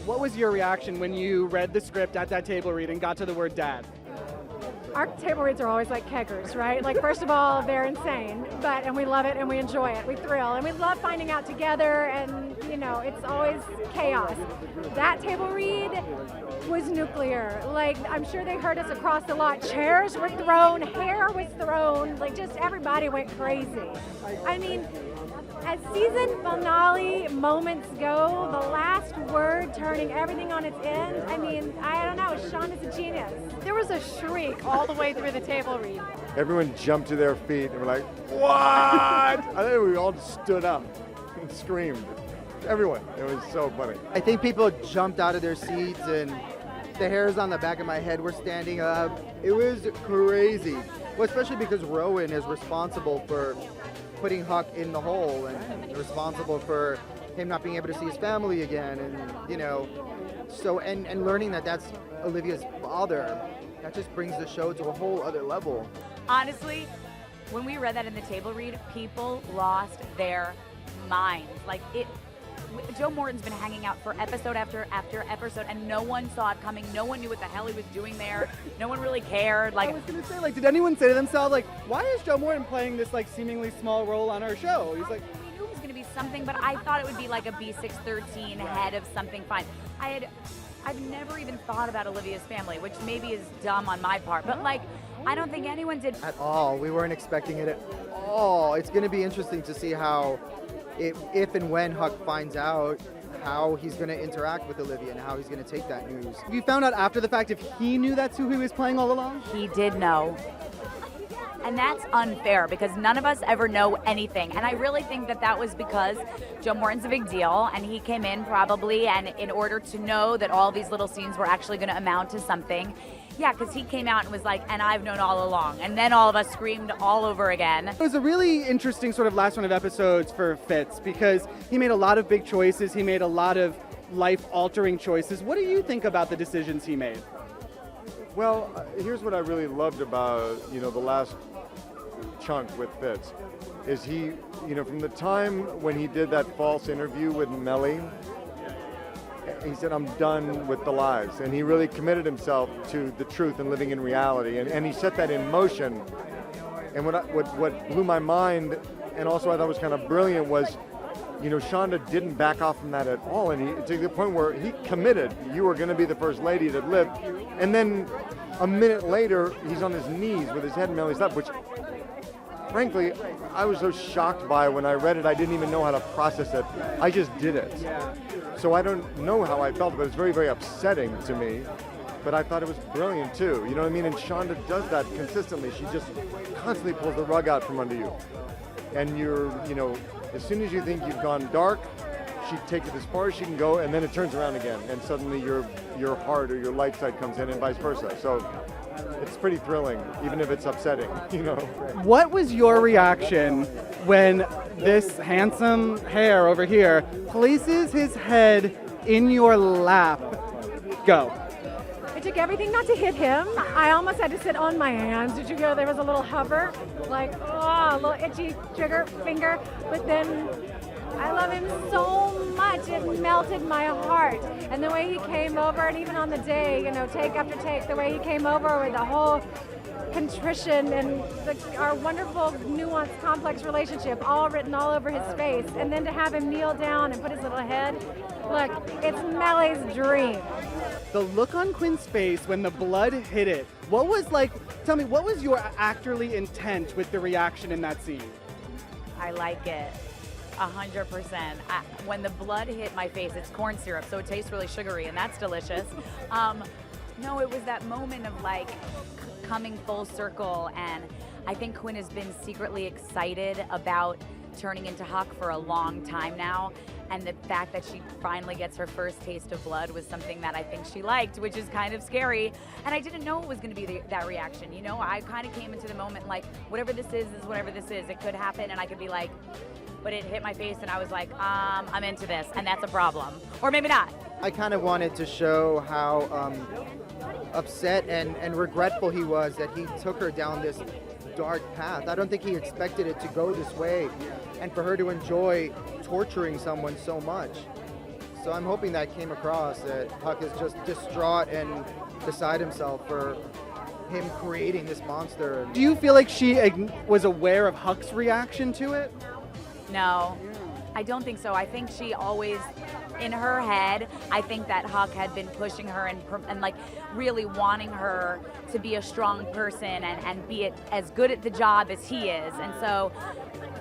what was your reaction when you read the script at that table read and got to the word dad? Our table reads are always like keggers, right? Like, first of all, they're insane, and we love it and we enjoy it. We thrill and we love finding out together, and it's always chaos. That table read was nuclear. Like, I'm sure they heard us across the lot. Chairs were thrown, hair was thrown, like just everybody went crazy. I mean, as season finale moments go, the last word turning everything on its end, I don't know, Sean is a genius. There was a shriek all the way through the table read. Everyone jumped to their feet and were like, what? I think we all stood up and screamed. Everyone. It was so funny. I think people jumped out of their seats and the hairs on the back of my head were standing up. It was crazy. Well, especially because Rowan is responsible for putting Huck in the hole and responsible for him not being able to see his family again, and so and learning that that's Olivia's father, that just brings the show to a whole other level. Honestly, when we read that in the table read, people lost their minds. Like, Joe Morton's been hanging out for episode after episode, and no one saw it coming. No one knew what the hell he was doing there. No one really cared. I was gonna say, did anyone say to themselves, why is Joe Morton playing this seemingly small role on our show? He's like, we knew it was gonna be something, but I thought it would be like a B613 head of something fine. I've never even thought about Olivia's family, which maybe is dumb on my part, but I don't think anyone did. At all. We weren't expecting it at all. It's going to be interesting to see how, if and when Huck finds out, how he's going to interact with Olivia and how he's going to take that news. You found out after the fact if he knew that's who he was playing all along? He did know. And that's unfair because none of us ever know anything. And I really think that was because Joe Morton's a big deal and he came in probably and in order to know that all these little scenes were actually going to amount to something. Yeah, because he came out and was like, and I've known all along. And then all of us screamed all over again. It was a really interesting sort of last run of episodes for Fitz because he made a lot of big choices. He made a lot of life-altering choices. What do you think about the decisions he made? Well, here's what I really loved about, the last chunk with Fitz, is he, from the time when he did that false interview with Melly, he said, I'm done with the lies. And he really committed himself to the truth and living in reality. And he set that in motion. And what blew my mind, and also I thought was kind of brilliant, was, Shonda didn't back off from that at all. And to the point where he committed, you were going to be the first lady that lived. And then a minute later, he's on his knees with his head in Melly's lap, which, frankly, I was so shocked by when I read it, I didn't even know how to process it. I just did it. Yeah. So I don't know how I felt, but it's very, very upsetting to me. But I thought it was brilliant too. You know what I mean? And Shonda does that consistently. She just constantly pulls the rug out from under you. And you're, as soon as you think you've gone dark, she takes it as far as she can go, and then it turns around again. And suddenly your heart or your light side comes in, and vice versa. So it's pretty thrilling, even if it's upsetting, What was your reaction when this handsome hair over here places his head in your lap? Go. It took everything not to hit him. I almost had to sit on my hands. Did you go? There was a little hover, a little itchy trigger finger. But then I love him so much. It melted my heart. And the way he came over, and even on the day, take after take, the way he came over with the whole contrition and our wonderful, nuanced, complex relationship all written all over his face. And then to have him kneel down and put his little head, look, it's Melly's dream. The look on Quinn's face when the blood hit it, tell me, what was your actorly intent with the reaction in that scene? I like it. 100%. When the blood hit my face, it's corn syrup, so it tastes really sugary, and that's delicious. No, it was that moment of coming full circle, and I think Quinn has been secretly excited about turning into Huck for a long time now, and the fact that she finally gets her first taste of blood was something that I think she liked, which is kind of scary, and I didn't know it was going to be that reaction. I kind of came into the moment whatever this is whatever this is. It could happen, and I could be like, but it hit my face, and I was like, I'm into this, and that's a problem. Or maybe not. I kind of wanted to show how upset and regretful he was that he took her down this dark path. I don't think he expected it to go this way, and for her to enjoy torturing someone so much. So I'm hoping that came across, that Huck is just distraught and beside himself for him creating this monster. Do you feel like she was aware of Huck's reaction to it? No, I don't think so. I think she always, in her head, I think that Huck had been pushing her and like really wanting her to be a strong person and be as good at the job as he is. And so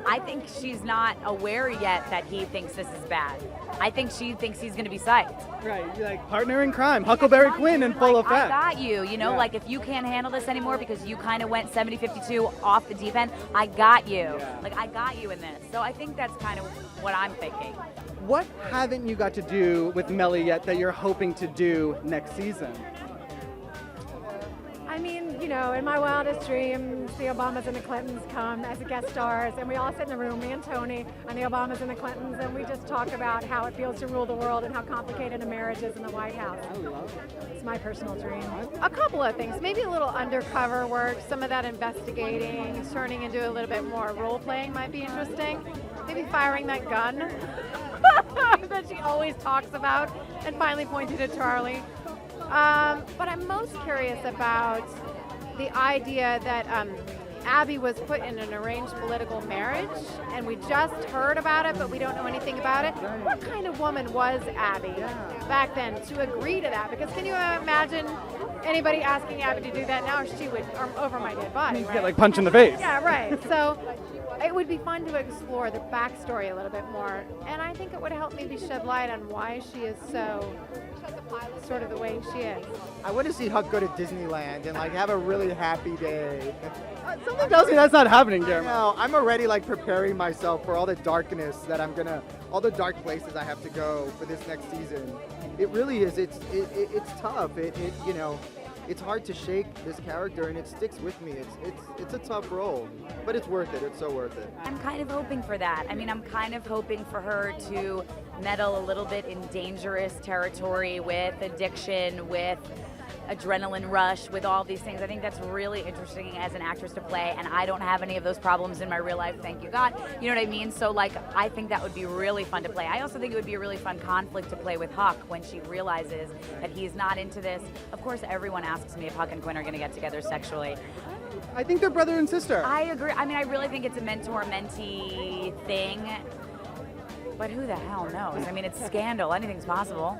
I think she's not aware yet that he thinks this is bad. I think she thinks he's going to be psyched. Right, you're like partner in crime, Huckleberry Quinn in full Like, effect. I got you, you know, Yeah. like if you can't handle this anymore because you kind of went 70-52 off the deep end, I got you. Yeah. Like I got you in this. So I think that's kind of what I'm thinking. What haven't you got to do with Melly yet that you're hoping to do next season? I mean, you know, in my wildest dreams, the Obamas and the Clintons come as guest stars, and we all sit in the room, me and Tony, and the Obamas and the Clintons, and we just talk about how it feels to rule the world and how complicated a marriage is in the White House. It's my personal dream. A couple of things, maybe a little undercover work, some of that investigating, turning into a little bit more role playing might be interesting. Maybe firing that gun that she always talks about and finally pointing to Charlie. But I'm most curious about the idea that Abby was put in an arranged political marriage, and we just heard about it, but we don't know anything about it. What kind of woman was Abby back then to agree to that? Because can you imagine anybody asking Abby to do that now? She would over my dead body, You right? get like punch in the face. Yeah, right. So it would be fun to explore the backstory a little bit more, and I think it would help maybe shed light on why she is so sort of the way she is. I want to see Huck go to Disneyland and like have a really happy day. Something tells me that's not happening, Jeremy. No, I'm already like preparing myself for all the darkness that all the dark places I have to go for this next season. It really is. It's tough. You know, it's hard to shake this character, and it sticks with me. It's a tough role, but it's worth it. It's so worth it. I'm kind of hoping for that. I mean, I'm kind of hoping for her to meddle a little bit in dangerous territory with addiction, with adrenaline rush, with all these things. I think that's really interesting as an actress to play, and I don't have any of those problems in my real life, thank you God. You know what I mean? So like, I think that would be really fun to play. I also think it would be a really fun conflict to play with Huck when she realizes that he's not into this. Of course, everyone asks me if Huck and Quinn are going to get together sexually. I think they're brother and sister. I agree. I mean, I really think it's a mentor-mentee thing, but who the hell knows? I mean, it's Scandal. Anything's possible.